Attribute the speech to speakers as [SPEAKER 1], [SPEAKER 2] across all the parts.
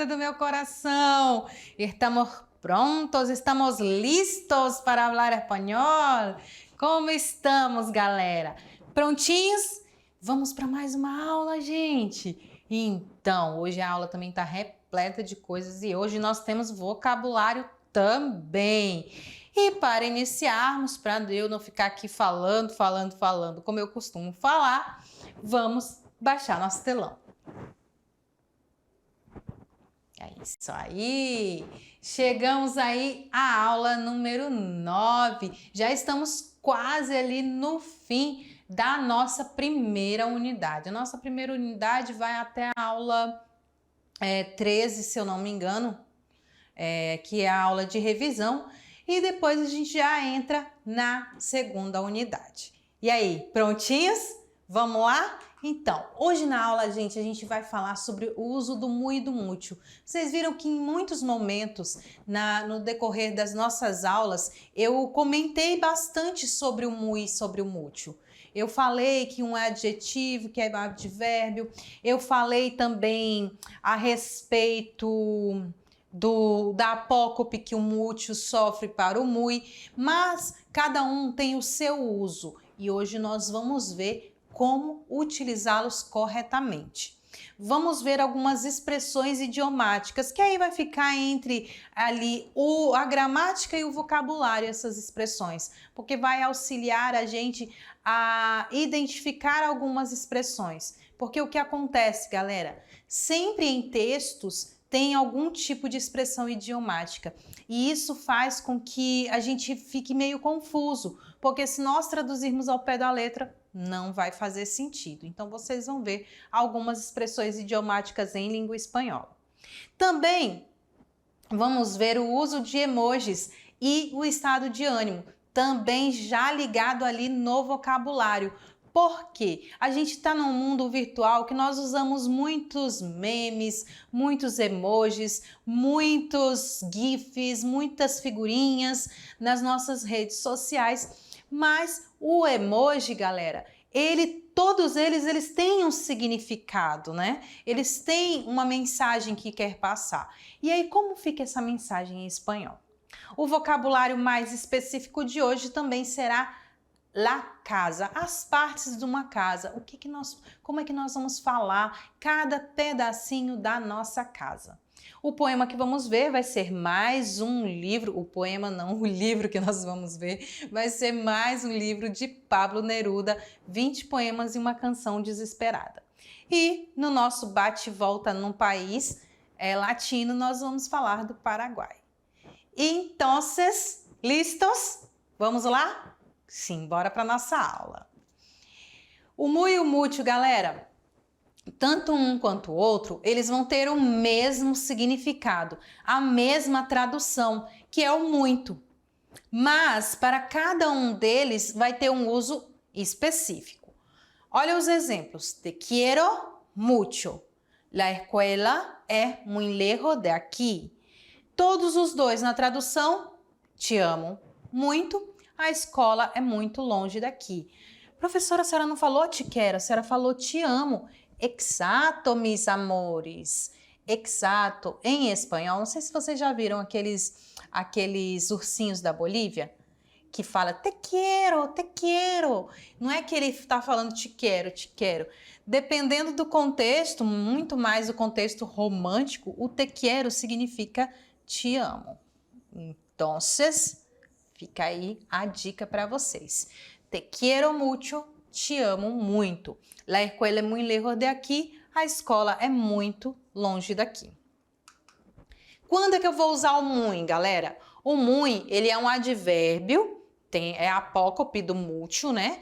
[SPEAKER 1] linda do meu coração. Estamos prontos, estamos listos para falar espanhol. Como estamos, galera? Prontinhos? Vamos para mais uma aula, gente. Então, hoje a aula também está repleta de coisas e hoje nós temos vocabulário também. E para iniciarmos, para eu não ficar aqui falando, como eu costumo falar, vamos baixar nosso telão. É isso aí! Chegamos aí à aula número 9. Já estamos quase ali no fim da nossa primeira unidade. A nossa primeira unidade vai até a aula 13, se eu não me engano, que é a aula de revisão. E depois a gente já entra na segunda unidade. E aí, prontinhos? Vamos lá? Então, hoje na aula, gente, a gente vai falar sobre o uso do mu e do mútil. Vocês viram que em muitos momentos, no decorrer das nossas aulas, eu comentei bastante sobre o mu e sobre o mútil. Eu falei que um é adjetivo, que é advérbio. Eu falei também a respeito da apócope que o mútil sofre para o mui, mas cada um tem o seu uso e hoje nós vamos ver como utilizá-los corretamente. Vamos ver algumas expressões idiomáticas, que aí vai ficar entre ali a gramática e o vocabulário, essas expressões, porque vai auxiliar a gente a identificar algumas expressões. Porque o que acontece, galera? Sempre em textos tem algum tipo de expressão idiomática e isso faz com que a gente fique meio confuso, porque se nós traduzirmos ao pé da letra, não vai fazer sentido. Então, vocês vão ver algumas expressões idiomáticas em língua espanhola. Também vamos ver o uso de emojis e o estado de ânimo, também já ligado ali no vocabulário. Porque a gente está num mundo virtual que nós usamos muitos memes, muitos emojis, muitos gifs, muitas figurinhas nas nossas redes sociais, mas o emoji, galera, todos eles têm um significado, né? Eles têm uma mensagem que quer passar. E aí, como fica essa mensagem em espanhol? O vocabulário mais específico de hoje também será la casa, as partes de uma casa. Como é que nós vamos falar cada pedacinho da nossa casa? O poema que vamos ver vai ser mais um livro, o poema não, o livro que nós vamos ver, vai ser mais um livro de Pablo Neruda, 20 poemas e uma canção desesperada. E no nosso bate-volta num país latino, nós vamos falar do Paraguai. Então, listos? Vamos lá? Sim, bora para nossa aula. O mu e o mútil, galera, tanto um quanto o outro, eles vão ter o mesmo significado, a mesma tradução, que é o muito. Mas para cada um deles vai ter um uso específico. Olha os exemplos. Te quiero mucho. La escuela es muy lejos de aquí. Todos os dois na tradução, te amo muito. A escola é muito longe daqui. Professora, a senhora não falou te quero, a senhora falou te amo. Exato, mis amores. Exato. Em espanhol, não sei se vocês já viram aqueles ursinhos da Bolívia que fala te quero, te quero. Não é que ele está falando te quero, te quero. Dependendo do contexto, muito mais do contexto romântico, o te quero significa te amo. Então, fica aí a dica para vocês. Te quiero mucho, te amo muito. La escuela es muy lejos de aquí, a escola é muito longe daqui. Quando é que eu vou usar o muy, galera? O muy, ele é um advérbio, é apócope do mútil, né?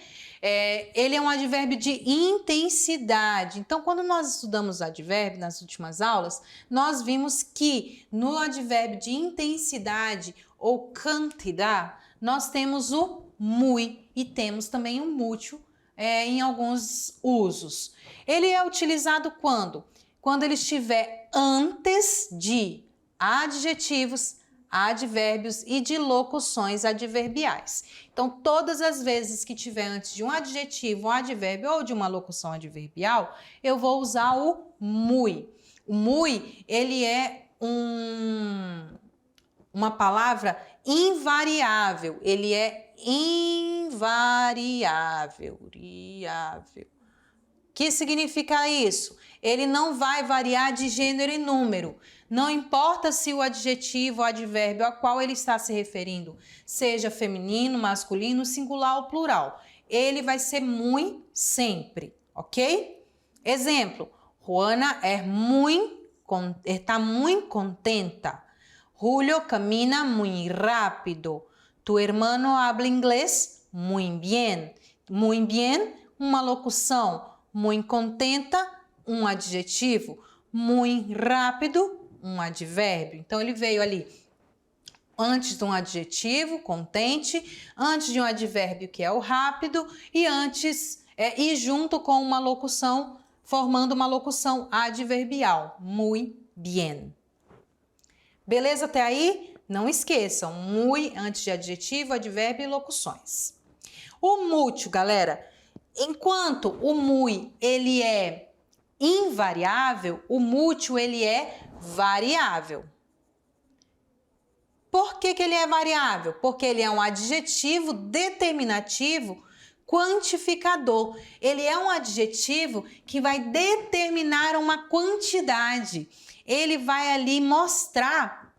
[SPEAKER 1] Ele é um advérbio de intensidade. Então, quando nós estudamos advérbio nas últimas aulas, nós vimos que no advérbio de intensidade ou cantidade, nós temos o muy e temos também o mútil em alguns usos. Ele é utilizado quando? Quando ele estiver antes de adjetivos, advérbios e de locuções adverbiais. Então, todas as vezes que tiver antes de um adjetivo, um advérbio ou de uma locução adverbial, eu vou usar o muy. O muy, ele é uma palavra invariável. Ele é invariável. Que significa isso? Ele não vai variar de gênero e número. Não importa se o adjetivo ou advérbio a qual ele está se referindo seja feminino, masculino, singular ou plural. Ele vai ser muy sempre, ok? Exemplo, Juana está muy contenta. Julio camina muy rápido. Tu hermano habla inglés muy bien. Muy bien, uma locução. Muy contenta, um adjetivo. Muy rápido, um advérbio. Então, ele veio ali antes de um adjetivo, contente, antes de um advérbio, que é o rápido, e junto com uma locução, formando uma locução adverbial. Muy bien. Beleza até aí? Não esqueçam, muy antes de adjetivo, advérbio e locuções. O mucho, galera, enquanto o muy ele é invariável, o mucho ele é variável. Por que ele é variável? Porque ele é um adjetivo determinativo quantificador. Ele é um adjetivo que vai determinar uma quantidade. Ele vai ali mostrar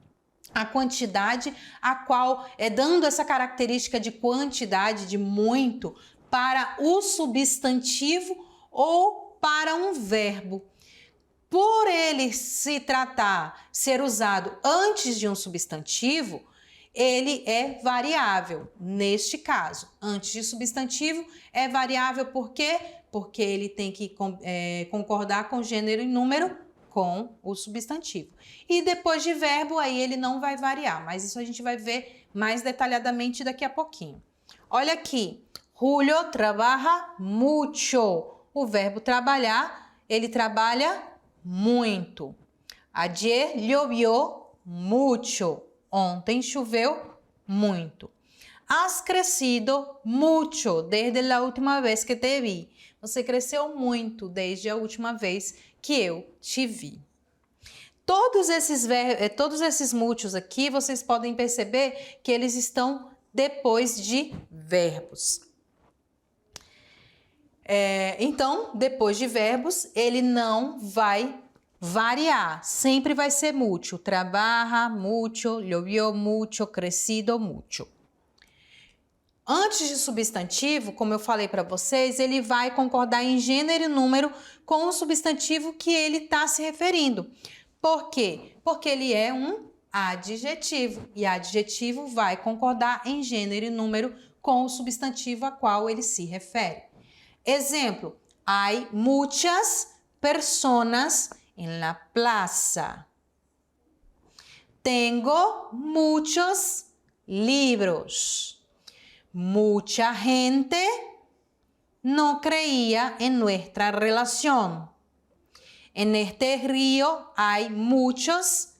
[SPEAKER 1] a quantidade a qual dando essa característica de quantidade, de muito, para o substantivo ou para um verbo. Por ele ser usado antes de um substantivo, ele é variável. Neste caso, antes de substantivo, é variável por quê? Porque ele tem que concordar com gênero e número com o substantivo. E depois de verbo, aí ele não vai variar, mas isso a gente vai ver mais detalhadamente daqui a pouquinho. Olha aqui, Julio trabaja mucho. O verbo trabalhar, ele trabalha muito. Ayer llovió mucho. Ontem choveu muito. Has crecido mucho desde la última vez que te vi. Você cresceu muito desde a última vez que eu te vi. Todos esses muchos aqui, vocês podem perceber que eles estão depois de verbos. Então, depois de verbos, ele não vai variar. Sempre vai ser mucho. Trabaja mucho, llovió mucho, crecido mucho. Antes de substantivo, como eu falei para vocês, ele vai concordar em gênero e número com o substantivo que ele está se referindo. Por quê? Porque ele é um adjetivo. E adjetivo vai concordar em gênero e número com o substantivo a qual ele se refere. Exemplo, hay muchas personas en la plaza. Tengo muchos libros. Mucha gente no creía en nuestra relación. En este río hay muchos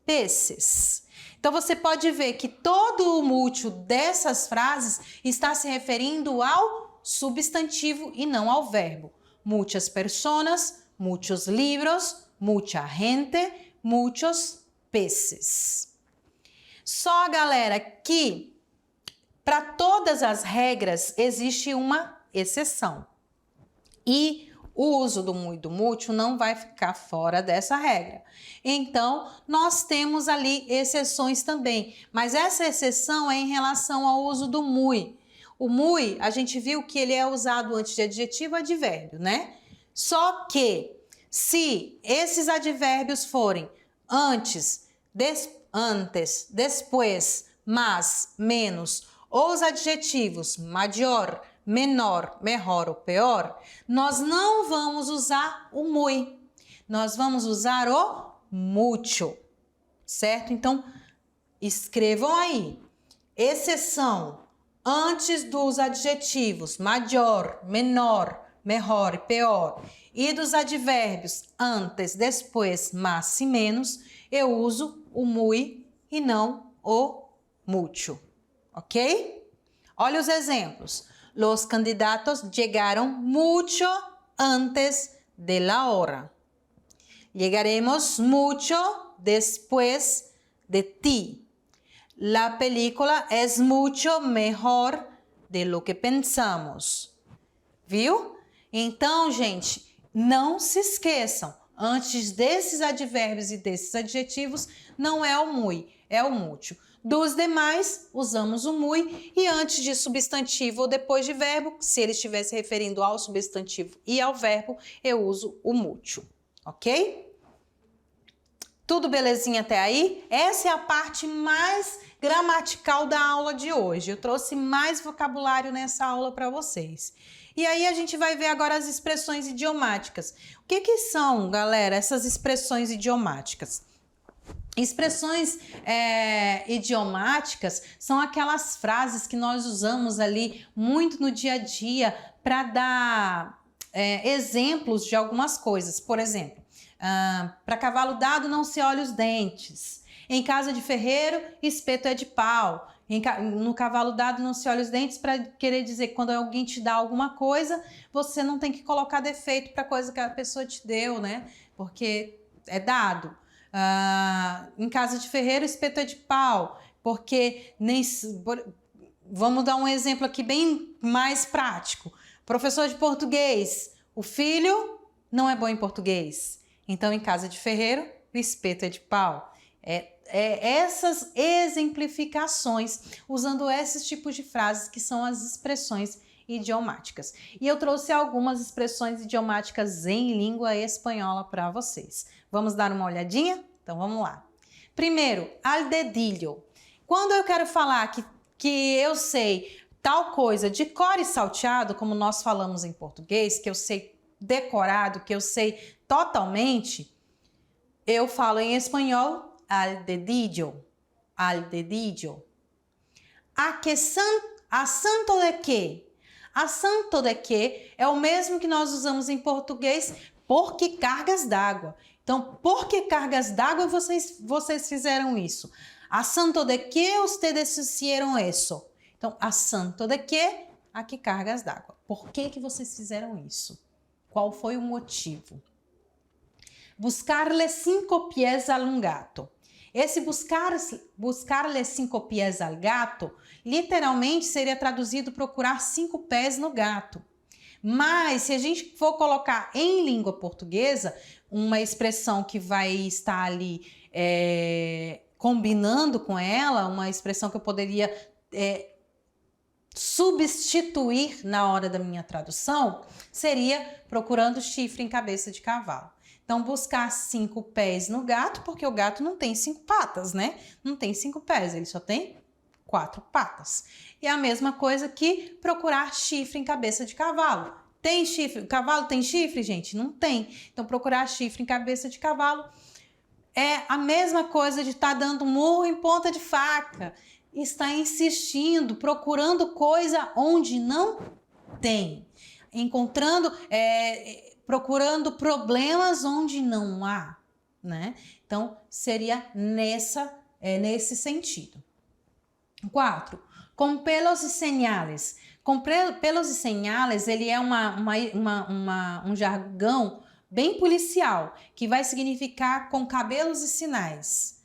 [SPEAKER 1] peces. Então, você pode ver que todo o mucho dessas frases está se referindo ao substantivo e não ao verbo. Muchas personas, muchos libros, mucha gente, muchos peces. Só, galera, que para todas as regras existe uma exceção. E o uso do muy e do mucho não vai ficar fora dessa regra. Então, nós temos ali exceções também. Mas essa exceção é em relação ao uso do muy. O muy, a gente viu que ele é usado antes de adjetivo e advérbio, né? Só que, se esses advérbios forem antes, depois, mais, menos, ou os adjetivos maior, menor, melhor ou pior, nós não vamos usar o muy. Nós vamos usar o mucho, certo? Então, escrevam aí. Exceção. Antes dos adjetivos maior, menor, melhor e pior e dos advérbios antes, depois, mais e menos, eu uso o muy e não o mucho, ok? Olha os exemplos. Los candidatos llegaron mucho antes de la hora. Llegaremos mucho después de ti. La película es mucho mejor de lo que pensamos. Viu? Então, gente, não se esqueçam, antes desses advérbios e desses adjetivos, não é o muy, é o mucho. Dos demais, usamos o muy e antes de substantivo ou depois de verbo, se ele estiver se referindo ao substantivo e ao verbo, eu uso o mucho, ok? Tudo belezinha até aí? Essa é a parte mais gramatical da aula de hoje. Eu trouxe mais vocabulário nessa aula para vocês. E aí a gente vai ver agora as expressões idiomáticas. O que são, galera, essas expressões idiomáticas? Expressões idiomáticas são aquelas frases que nós usamos ali muito no dia a dia para dar exemplos de algumas coisas. Por exemplo, para cavalo dado não se olha os dentes. Em casa de ferreiro, espeto é de pau. No cavalo dado não se olha os dentes, para querer dizer que quando alguém te dá alguma coisa, você não tem que colocar defeito para a coisa que a pessoa te deu, né? Porque é dado. Em casa de ferreiro, espeto é de pau, porque vamos dar um exemplo aqui bem mais prático. Professor de português, o filho não é bom em português. Então, em casa de ferreiro, o espeto é de pau. Essas exemplificações, usando esses tipos de frases que são as expressões idiomáticas. E eu trouxe algumas expressões idiomáticas em língua espanhola para vocês. Vamos dar uma olhadinha? Então vamos lá. Primeiro, al dedillo. Quando eu quero falar que eu sei tal coisa de cor e salteado, como nós falamos em português, que eu sei decorado, que eu sei totalmente, eu falo em espanhol al dedillo, al dedillo. A santo de quê? A santo de quê é o mesmo que nós usamos em português, por que cargas d'água. Então, por que cargas d'água vocês fizeram isso? A santo de quê ustedes hicieron eso? Então, a santo de quê? A que cargas d'água. Por que vocês fizeram isso? Qual foi o motivo? Buscarle 5 pies a un gato. Esse buscarle 5 pies al gato, literalmente seria traduzido procurar 5 pés no gato. Mas, se a gente for colocar em língua portuguesa, uma expressão que vai estar ali combinando com ela, uma expressão que eu poderia substituir na hora da minha tradução, seria procurando chifre em cabeça de cavalo. Então, buscar 5 pés no gato, porque o gato não tem 5 patas, né? Não tem 5 pés, ele só tem 4 patas. E a mesma coisa que procurar chifre em cabeça de cavalo. Tem chifre? O cavalo tem chifre, gente? Não tem. Então, procurar chifre em cabeça de cavalo é a mesma coisa de estar dando murro em ponta de faca. Está insistindo, procurando coisa onde não tem. Procurando problemas onde não há, né? Então, seria nesse sentido. 4. Com pelos e señales. Com pelos e señales, ele é um jargão bem policial, que vai significar com cabelos e sinais,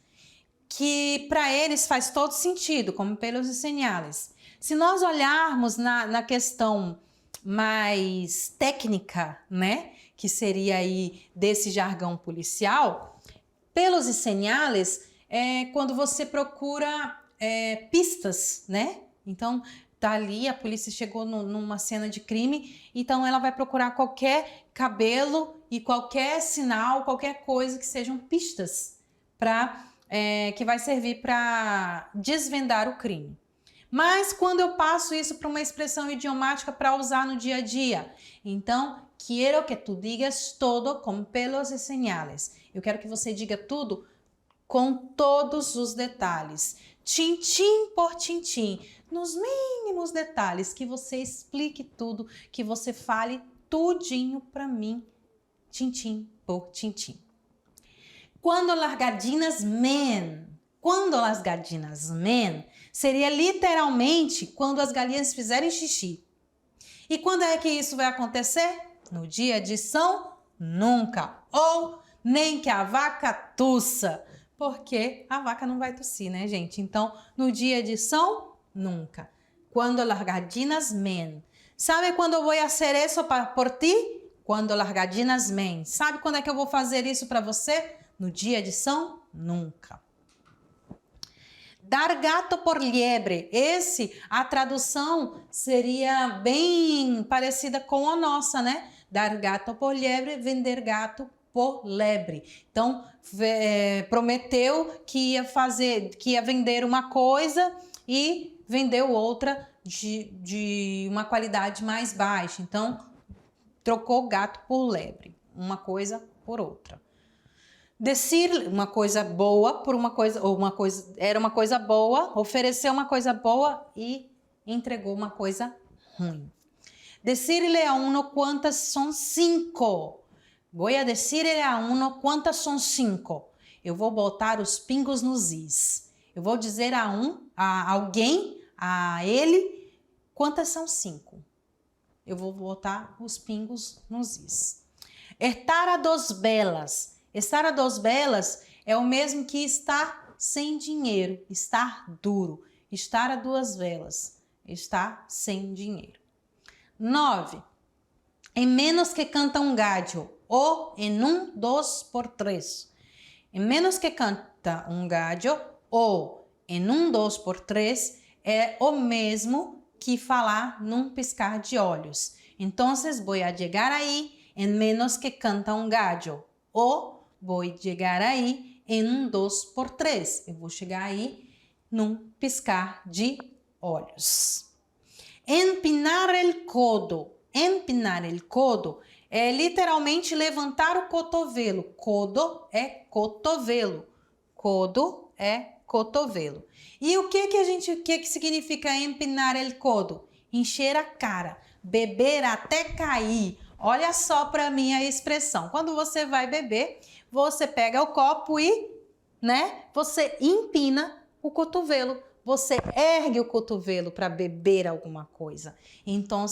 [SPEAKER 1] que para eles faz todo sentido, como pelos e señales. Se nós olharmos na questão mais técnica, né, que seria aí desse jargão policial, pelos e señales é quando você procura pistas, né? Então, tá ali, a polícia chegou numa cena de crime, então ela vai procurar qualquer cabelo e qualquer sinal, qualquer coisa que sejam pistas que vai servir para desvendar o crime. Mas quando eu passo isso para uma expressão idiomática para usar no dia a dia, então, quiero que tu digas todo com pelos e señales. Eu quero que você diga tudo com todos os detalhes, tintim por tintim, nos mínimos detalhes, que você explique tudo, que você fale tudinho para mim, tintim por tintim. Quando las gallinas men. Quando as gallinas men seria literalmente quando as galinhas fizerem xixi. E quando é que isso vai acontecer? No dia de São Nunca ou nem que a vaca tussa. Porque a vaca não vai tossir, né, gente? Então, no dia de São, nunca. Quando las gallinas men. Sabe quando eu vou fazer isso por ti? Quando las gallinas men. Sabe quando é que eu vou fazer isso para você? No dia de São, nunca. Dar gato por liebre. A tradução seria bem parecida com a nossa, né? Dar gato por liebre, vender gato por lebre. Então, prometeu que ia vender uma coisa e vendeu outra de uma qualidade mais baixa. Então, trocou gato por lebre, uma coisa por outra. Decir uma coisa boa por era uma coisa boa, ofereceu uma coisa boa e entregou uma coisa ruim. Decirle a uno quantas são 5. Vou decirle a uno quantas são 5. Eu vou botar os pingos nos is. Eu vou dizer a alguém, a ele, quantas são 5. Eu vou botar os pingos nos is. Estar a dos belas. Estar a dos belas é o mesmo que estar sem dinheiro, estar duro. Estar a duas velas, estar sem dinheiro. 9. Em menos que canta um gallo, ou em 1, 2 por 3. Em menos que canta um gallo, ou em 1, 2 por 3, é o mesmo que falar num piscar de olhos. Então, vou chegar aí em menos que canta um gallo, ou vou chegar aí em 1, 2 por 3. Eu vou chegar aí num piscar de olhos. Empinar el codo. Empinar el codo é literalmente levantar o cotovelo. Codo é cotovelo. Codo é cotovelo. E o que significa empinar el codo? Encher a cara, beber até cair. Olha só para mim a expressão. Quando você vai beber, você pega o copo e, você empina o cotovelo. Você ergue o cotovelo para beber alguma coisa. Então,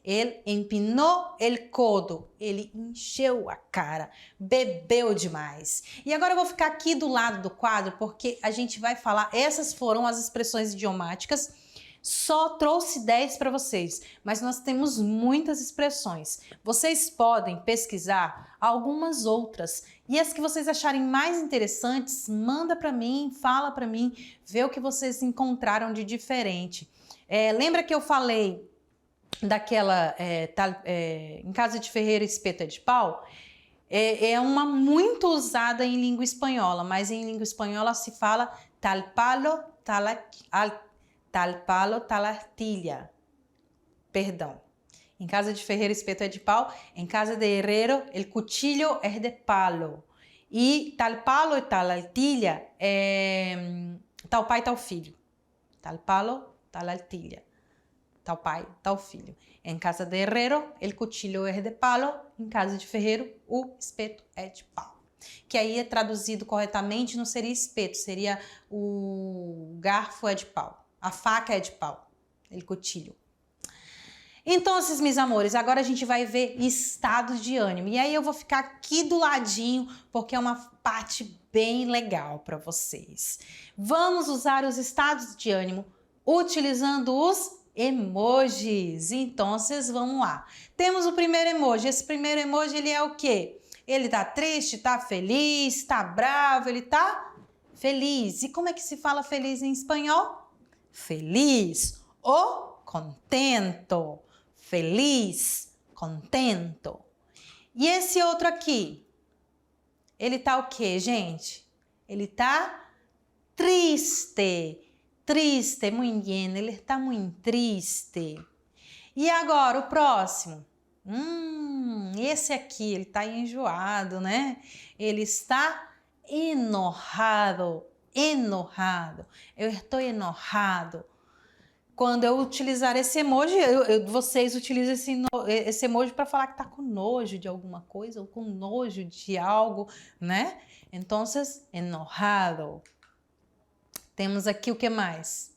[SPEAKER 1] ele empinou el codo. Ele encheu a cara, bebeu demais. E agora eu vou ficar aqui do lado do quadro porque a gente vai falar. Essas foram as expressões idiomáticas. Só trouxe 10 para vocês, mas nós temos muitas expressões. Vocês podem pesquisar algumas outras e as que vocês acharem mais interessantes, manda para mim, fala para mim, vê o que vocês encontraram de diferente. Lembra que eu falei daquela em casa de ferreiro espeto é de pau? É uma muito usada em língua espanhola, mas em língua espanhola se fala tal palo, tal astilla. Perdão. Em casa de ferreiro, espeto é de pau. Em casa de herrero, el cuchillo es de palo. E tal palo e tal astilla é tal pai, tal filho. Tal palo, tal astilla. Tal pai, tal filho. Em casa de herrero, el cuchillo es de palo. Em casa de ferreiro, o espeto é de pau. Que aí é traduzido corretamente, não seria espeto, seria o garfo é de pau. A faca é de pau, el cuchillo. Então, meus amores, agora a gente vai ver estados de ânimo. E aí eu vou ficar aqui do ladinho, porque é uma parte bem legal para vocês. Vamos usar os estados de ânimo utilizando os emojis. Então, vamos lá. Temos o primeiro emoji. Esse primeiro emoji, ele é o quê? Ele tá triste, tá feliz, tá bravo, ele tá feliz. E como é que se fala feliz em espanhol? Feliz ou contento. Feliz, contento. E esse outro aqui? Ele tá o quê, gente? Ele tá triste. Triste, muito bem. Ele tá muito triste. E agora, o próximo? Esse aqui, ele tá enjoado, né? Ele está enojado. Enojado. Eu estou enojado. Quando eu utilizar esse emoji, vocês utilizam esse emoji para falar que tá com nojo de alguma coisa ou com nojo de algo, né? Então, enojado. Temos aqui o que mais?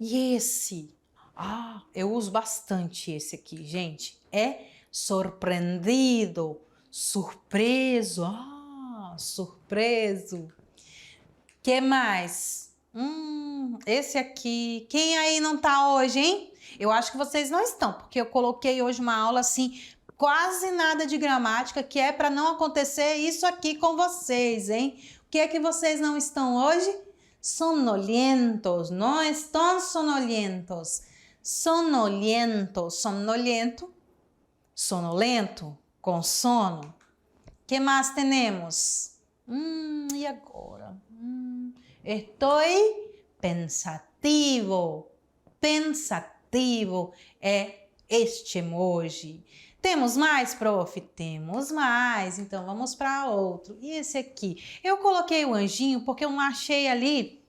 [SPEAKER 1] E esse? Eu uso bastante esse aqui, gente. É surpreendido. surpreso. Surpreso. Que mais? Esse aqui. Quem aí não tá hoje, hein? Eu acho que vocês não estão, porque eu coloquei hoje uma aula assim, quase nada de gramática, que é para não acontecer isso aqui com vocês, hein? O que é que vocês não estão hoje? Sonolientos, não estão sonolientos. Sonoliento, sonolento, sonolento, com sono. Que mais temos? E agora? Estou pensativo. Pensativo é este emoji. Temos mais, prof? Temos mais. Então, vamos para outro. E esse aqui? Eu coloquei o anjinho porque eu não achei ali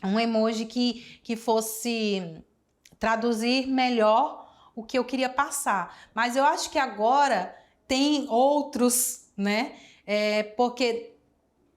[SPEAKER 1] um emoji que fosse traduzir melhor o que eu queria passar. Mas eu acho que agora tem outros, né? Porque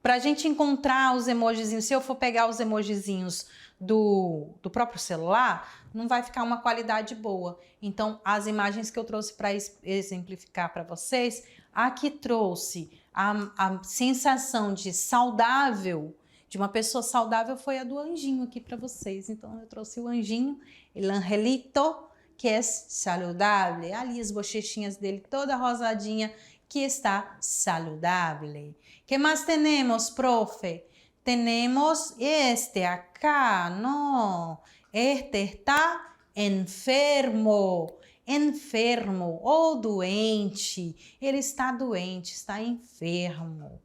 [SPEAKER 1] para a gente encontrar os emojizinhos, se eu for pegar os emojizinhos do próprio celular, não vai ficar uma qualidade boa. Então, as imagens que eu trouxe para exemplificar para vocês, aqui trouxe a sensação de saudável, de uma pessoa saudável, foi a do anjinho aqui para vocês. Então, eu trouxe o anjinho, el angelito, que é saudável. Ali as bochechinhas dele toda rosadinha, que está saudável. Que mais temos, profe? Temos este acá, não. Este está enfermo, enfermo ou doente. Ele está doente, está enfermo.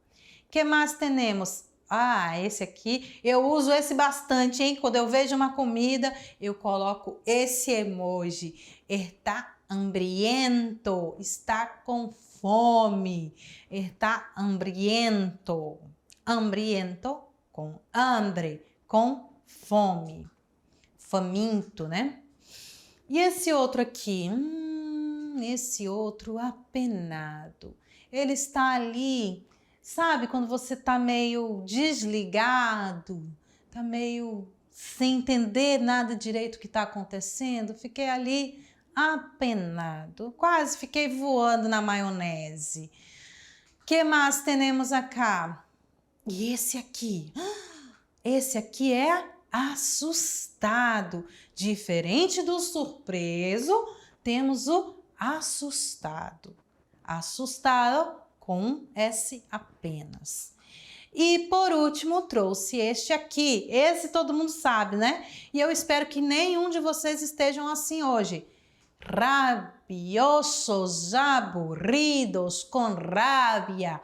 [SPEAKER 1] Que mais temos? Esse aqui, eu uso esse bastante, hein? Quando eu vejo uma comida, eu coloco esse emoji. Está hambriento, está com fome, está hambriento. Hambriento com hambre, com fome. Faminto, né? E esse outro aqui? Esse outro apenado. Ele está ali, sabe, quando você está meio desligado, está meio sem entender nada direito o que está acontecendo. Fiquei ali apenado, quase fiquei voando na maionese. Que mais temos acá? E esse aqui? Esse aqui é assustado. Diferente do surpreso, temos o assustado. Assustado com S apenas. E por último, trouxe este aqui. Esse todo mundo sabe, né? E eu espero que nenhum de vocês estejam assim hoje. Rabiosos, aburridos, com rabia,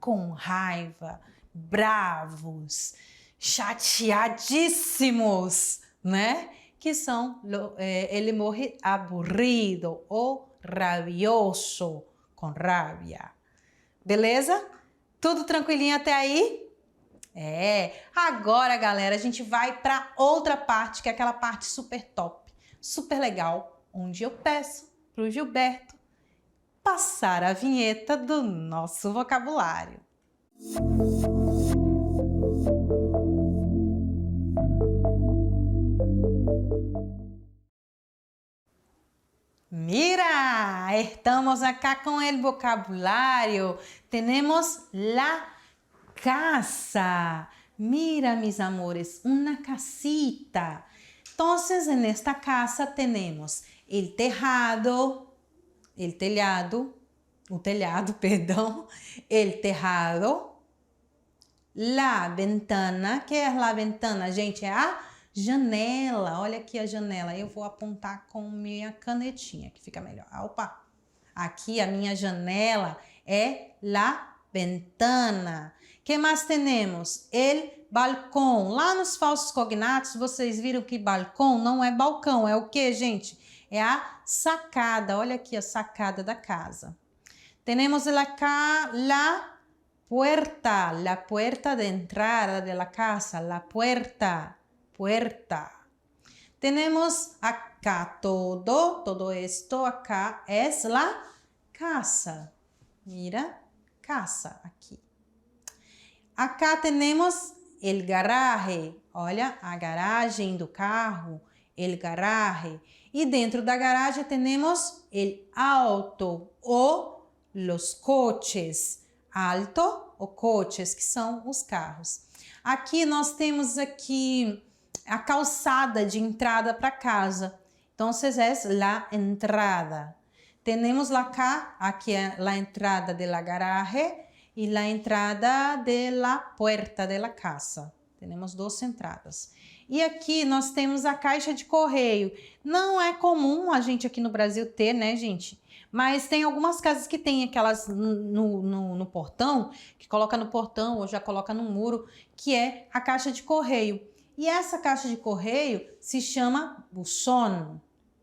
[SPEAKER 1] com raiva, bravos, chateadíssimos, né? Que são, ele morre aburrido ou rabioso, com rabia. Beleza? Tudo tranquilinho até aí? Agora, galera, a gente vai para outra parte, que é aquela parte super top, super legal, onde eu peço para o Gilberto passar a vinheta do nosso vocabulário. Mira, estamos acá con el vocabulario. Tenemos la casa. Mira, mis amores, una casita. Entonces, en esta casa tenemos el telhado, perdão, el tejado, la ventana. Que é la ventana, gente? É a janela. Olha aqui a janela. Eu vou apontar com minha canetinha, que fica melhor. Opa! Aqui a minha janela é la ventana. Que mais temos? El balcão. Lá nos falsos cognatos, vocês viram que balcão não é balcão. É o que, gente? É a sacada. Olha aqui a sacada da casa. Temos la puerta. La puerta de entrada de la casa. La puerta. Tenemos acá todo esto acá es la casa. Mira, casa aqui. Acá temos el garaje. Olha, a garagem do carro, el garaje. E dentro da garagem temos el auto, o los coches. Alto ou coches, que são os carros. Aqui nós temos aqui a calçada de entrada para casa. Então, é la entrada. Temos acá, aqui é la entrada de la garaje e la entrada de la puerta de la casa. Temos duas entradas. E aqui nós temos a caixa de correio. Não é comum a gente aqui no Brasil ter, né, gente? Mas tem algumas casas que tem aquelas no portão, que coloca no portão ou já coloca no muro, que é a caixa de correio. E essa caixa de correio se chama buzón.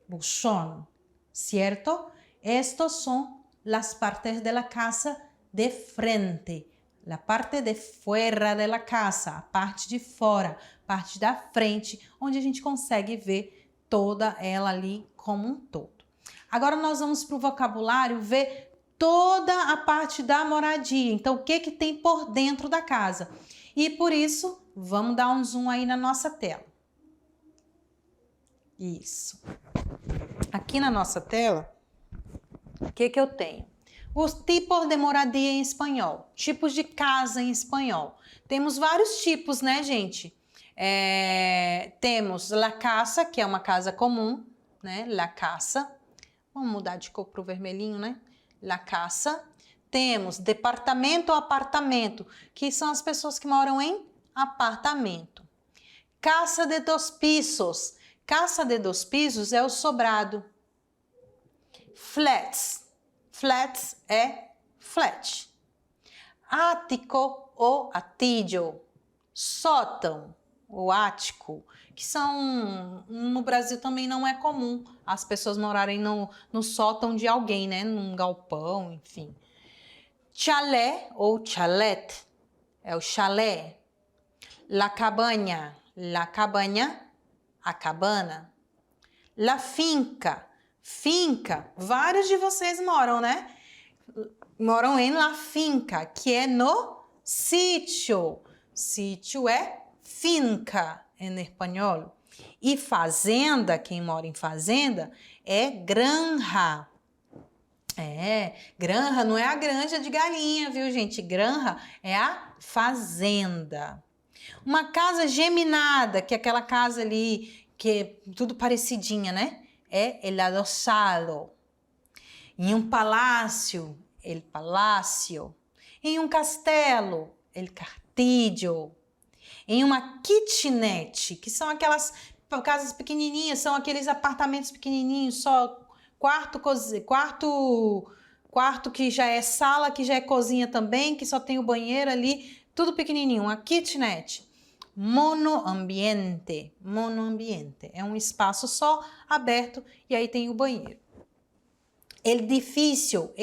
[SPEAKER 1] Buzón, certo? Estos son las partes de la casa de frente. La parte de fuera de la casa, a parte de fora, parte da frente, onde a gente consegue ver toda ela ali como um todo. Agora nós vamos para o vocabulário ver toda a parte da moradia. Então, o que tem por dentro da casa? E por isso, vamos dar um zoom aí na nossa tela. Isso. Aqui na nossa tela, o que eu tenho? Os tipos de moradia em espanhol, tipos de casa em espanhol. Temos vários tipos, né, gente? Temos la casa, que é uma casa comum, né? La casa. Vamos mudar de cor para o vermelhinho, né? La casa. Temos departamento ou apartamento, que são as pessoas que moram em apartamento. Casa de dos pisos. Casa de dos pisos é o sobrado. Flats. Flats é flat. Ático ou atillo. Sótão ou ático, que são, no Brasil também não é comum as pessoas morarem no sótão de alguém, né? Num galpão, enfim. Chalé ou chalet, é o chalé. La cabaña, a cabana. La finca, finca, vários de vocês moram, né? Moram em la finca, que é no sítio. Sítio é finca em espanhol. E fazenda, quem mora em fazenda, é granja. Granja não é a granja de galinha, viu, gente? Granja é a fazenda. Uma casa geminada, que é aquela casa ali, que é tudo parecidinha, né? É el adosado. Em um palácio, el palacio. Em um castelo, el castillo. Em uma kitnet, que são aquelas casas pequenininhas, são aqueles apartamentos pequenininhos, só quarto que já é sala, que já é cozinha também, que só tem o banheiro ali, tudo pequenininho, uma kitnet. Monoambiente, é um espaço só aberto e aí tem o banheiro. Edifício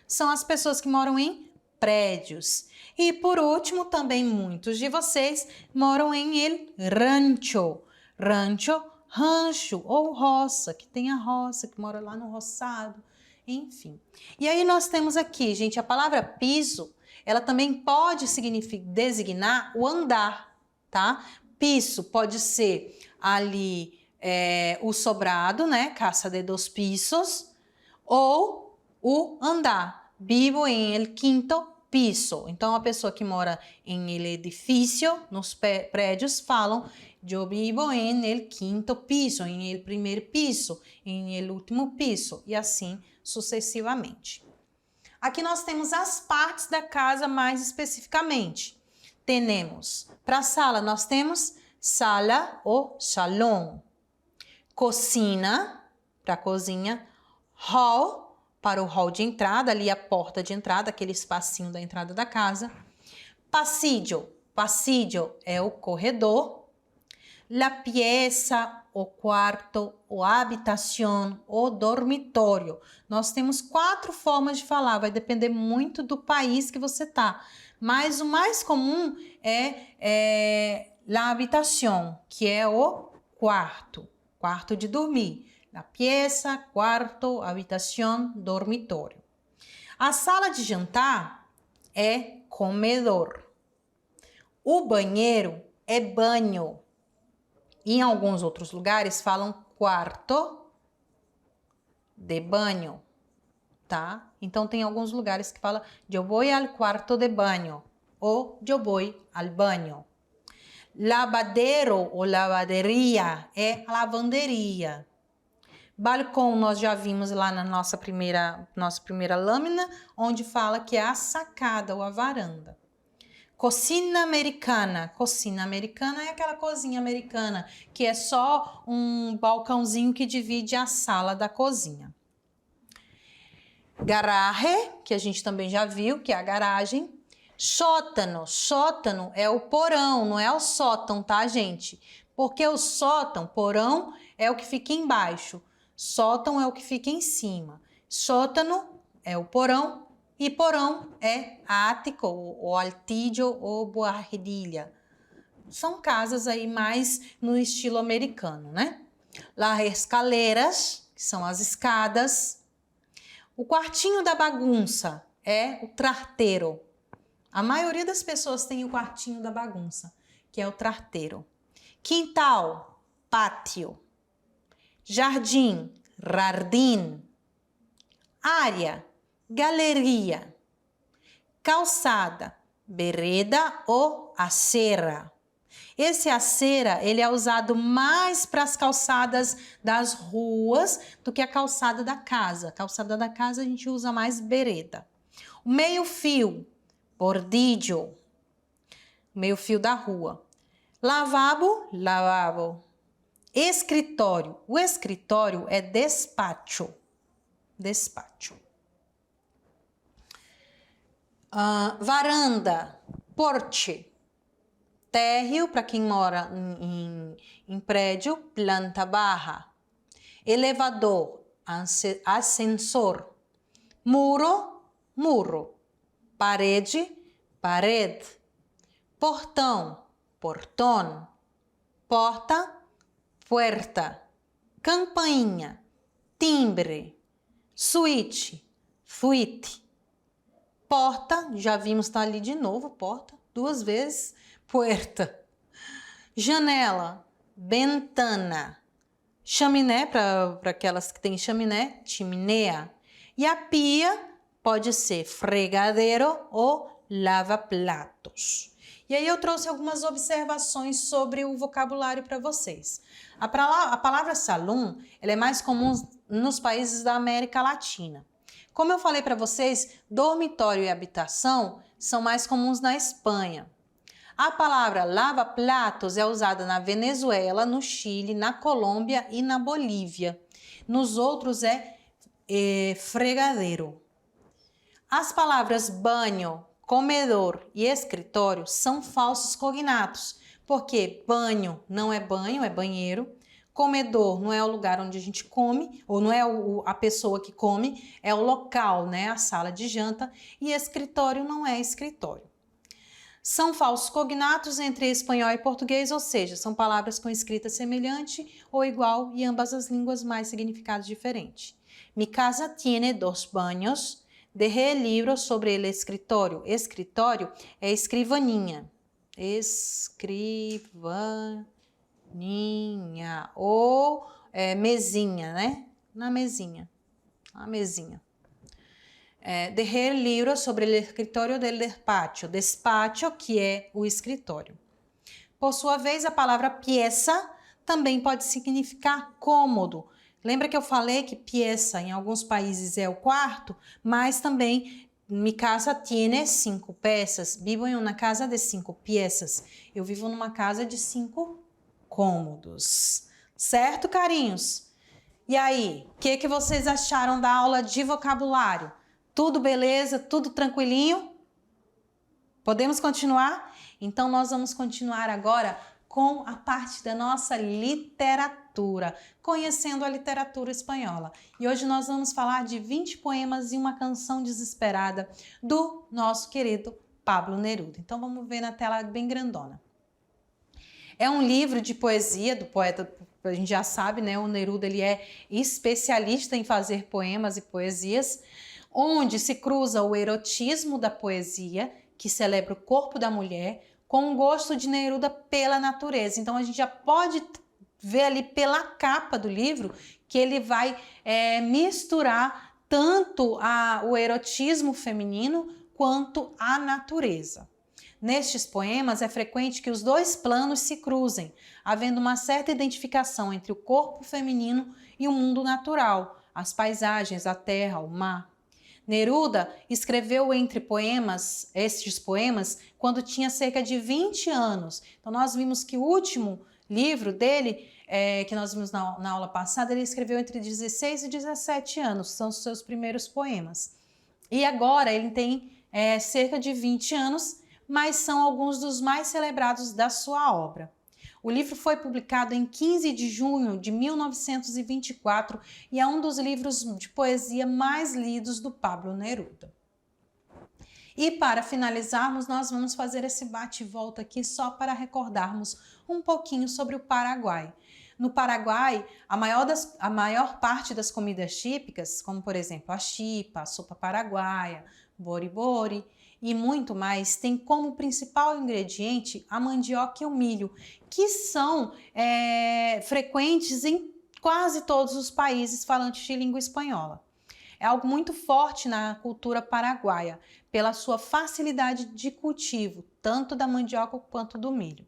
[SPEAKER 1] são as pessoas que moram em prédios. E por último, também muitos de vocês moram em el rancho. Rancho ou roça, que tem a roça, que mora lá no roçado, enfim. E aí nós temos aqui, gente, a palavra piso, ela também pode designar o andar, tá? Piso pode ser ali o sobrado, né? Casa de dos pisos, ou o andar. Vivo em el quinto piso. Então, a pessoa que mora em el edifício, nos prédios, falam eu vivo em el quinto piso, em el primeiro piso, em el último piso, e assim sucessivamente. Aqui nós temos as partes da casa mais especificamente. Temos, para a sala, nós temos sala ou salão. Cocina, para a cozinha. Hall, para o hall de entrada, ali a porta de entrada, aquele espacinho da entrada da casa. Pasillo é o corredor. La pieza, o quarto, o habitación, o dormitório. Nós temos 4 formas de falar, vai depender muito do país que você tá. Mas o mais comum é la habitación, que é o quarto de dormir. La pieza, quarto, habitación, dormitório. A sala de jantar é comedor. O banheiro é banho. Em alguns outros lugares falam quarto de banho, tá? Então tem alguns lugares que fala eu vou al quarto de banho ou eu vou al banho. Lavadero ou lavaderia é lavanderia. Balcão nós já vimos lá na nossa primeira lâmina, onde fala que é a sacada ou a varanda. Cocina americana é aquela cozinha americana, que é só um balcãozinho que divide a sala da cozinha. Garage, que a gente também já viu, que é a garagem. Sótano é o porão, não é o sótão, tá, gente? Porque o sótão, porão, é o que fica embaixo. Sótão é o que fica em cima. Sótano é o porão e porão é ático, ou altillo ou buhardilla. São casas aí mais no estilo americano, né? Las escaleras, que são as escadas. O quartinho da bagunça é o trasteiro. A maioria das pessoas tem o quartinho da bagunça, que é o trasteiro. Quintal, pátio. Jardim, jardim. Área, galeria. Calçada, vereda ou acera. Esse acera, ele é usado mais para as calçadas das ruas do que a calçada da casa. A calçada da casa a gente usa mais vereda. O meio-fio, bordillo. Meio-fio da rua. Lavabo, lavabo. Escritório. O escritório é despacho. Despacho. Varanda, porche. Térreo, para quem mora em prédio, planta baja. Elevador, ascensor. Muro, muro. Parede, parede. Portão, portão. Porta, puerta. Campainha, timbre. Suíte, suíte. Porta, já vimos, tá ali de novo, porta, 2 vezes. Puerta. Janela, ventana. Chaminé, para aquelas que têm chaminé, chaminé. E a pia pode ser fregadeiro ou lava-pratos. E aí eu trouxe algumas observações sobre o vocabulário para vocês. A palavra salão, ela é mais comum nos países da América Latina. Como eu falei para vocês, dormitório e habitação são mais comuns na Espanha. A palavra lava-pratos é usada na Venezuela, no Chile, na Colômbia e na Bolívia. Nos outros é fregadeiro. As palavras banho, comedor e escritório são falsos cognatos, porque banho não é banho, é banheiro. Comedor não é o lugar onde a gente come, ou não é a pessoa que come, é o local, né, a sala de janta. E escritório não é escritório. São falsos cognatos entre espanhol e português, ou seja, são palavras com escrita semelhante ou igual e ambas as línguas mais significados diferentes. Mi casa tiene 2 baños. Dejé el libro sobre el escritório. Escritório é escrivaninha. Escrivaninha. Ou mesinha, né? Na mesinha. A mesinha. Dejé el libro sobre el escritorio del despacho. Despacho, que é o escritório. Por sua vez, a palavra pieza também pode significar cômodo. Lembra que eu falei que pieza em alguns países é o quarto, mas também mi casa tiene 5 peças. Vivo em uma casa de 5 peças. Eu vivo numa casa de 5 cômodos. Certo, carinhos? E aí, o que vocês acharam da aula de vocabulário? Tudo beleza? Tudo tranquilinho? Podemos continuar? Então, nós vamos continuar agora com a parte da nossa literatura, conhecendo a literatura espanhola. E hoje nós vamos falar de 20 poemas e uma canção desesperada do nosso querido Pablo Neruda. Então, vamos ver na tela bem grandona. É um livro de poesia do poeta, a gente já sabe, né? O Neruda, ele é especialista em fazer poemas e poesias, onde se cruza o erotismo da poesia, que celebra o corpo da mulher, com o gosto de Neruda pela natureza. Então, a gente já pode ver ali pela capa do livro que ele vai misturar tanto o erotismo feminino quanto a natureza. Nestes poemas é frequente que os dois planos se cruzem, havendo uma certa identificação entre o corpo feminino e o mundo natural, as paisagens, a terra, o mar. Neruda escreveu estes poemas quando tinha cerca de 20 anos. Então nós vimos que o último livro dele, que nós vimos na aula passada, ele escreveu entre 16 e 17 anos, são os seus primeiros poemas. E agora ele tem cerca de 20 anos, mas são alguns dos mais celebrados da sua obra. O livro foi publicado em 15 de junho de 1924 e é um dos livros de poesia mais lidos do Pablo Neruda. E para finalizarmos, nós vamos fazer esse bate-volta aqui só para recordarmos um pouquinho sobre o Paraguai. No Paraguai, a maior parte das comidas típicas, como por exemplo a chipa, a sopa paraguaia, bori-bori e muito mais, tem como principal ingrediente a mandioca e o milho, que são frequentes em quase todos os países falantes de língua espanhola. É algo muito forte na cultura paraguaia, pela sua facilidade de cultivo, tanto da mandioca quanto do milho.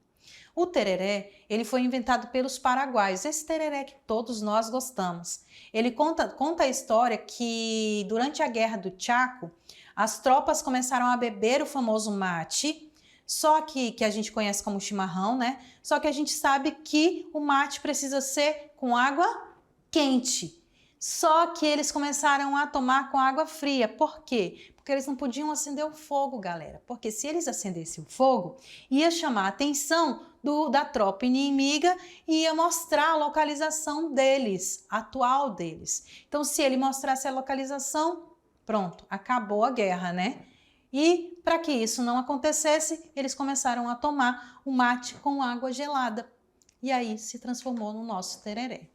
[SPEAKER 1] O tereré, ele foi inventado pelos paraguaios, esse tereré que todos nós gostamos. Ele conta a história que durante a Guerra do Chaco, as tropas começaram a beber o famoso mate, só que a gente conhece como chimarrão, né? Só que a gente sabe que o mate precisa ser com água quente. Só que eles começaram a tomar com água fria. Por quê? Porque eles não podiam acender o fogo, galera. Porque se eles acendessem o fogo, ia chamar a atenção da tropa inimiga e ia mostrar a localização deles, atual deles. Então, se ele mostrasse a localização, pronto, acabou a guerra, né? E para que isso não acontecesse, eles começaram a tomar o mate com água gelada. E aí se transformou no nosso tereré.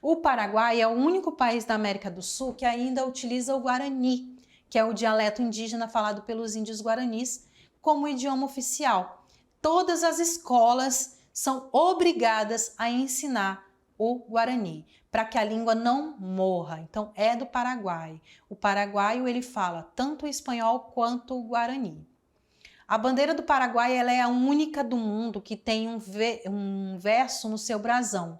[SPEAKER 1] O Paraguai é o único país da América do Sul que ainda utiliza o Guarani, que é o dialeto indígena falado pelos índios guaranis, como idioma oficial. Todas as escolas são obrigadas a ensinar o Guarani, para que a língua não morra. Então, é do Paraguai. O paraguaio, ele fala tanto o espanhol quanto o Guarani. A bandeira do Paraguai, ela é a única do mundo que tem um verso no seu brasão.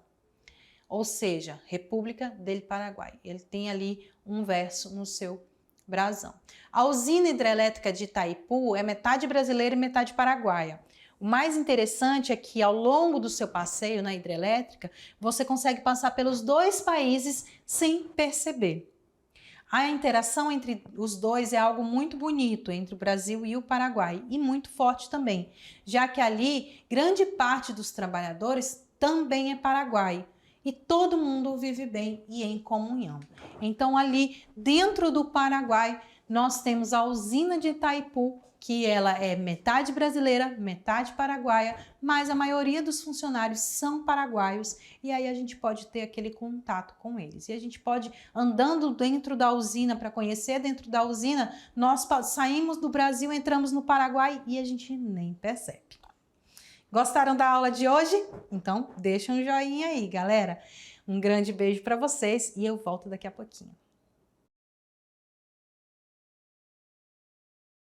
[SPEAKER 1] Ou seja, República del Paraguai. Ele tem ali um verso no seu brasão. A usina hidrelétrica de Itaipu é metade brasileira e metade paraguaia. O mais interessante é que ao longo do seu passeio na hidrelétrica, você consegue passar pelos dois países sem perceber. A interação entre os dois é algo muito bonito entre o Brasil e o Paraguai e muito forte também, já que ali grande parte dos trabalhadores também é paraguai. E todo mundo vive bem e em comunhão. Então, ali dentro do Paraguai, nós temos a usina de Itaipu, que ela é metade brasileira, metade paraguaia, mas a maioria dos funcionários são paraguaios e aí a gente pode ter aquele contato com eles. E a gente pode, andando dentro da usina, para conhecer dentro da usina, nós saímos do Brasil, entramos no Paraguai e a gente nem percebe. Gostaram da aula de hoje? Então deixa um joinha aí, galera. Um grande beijo para vocês e eu volto daqui a pouquinho.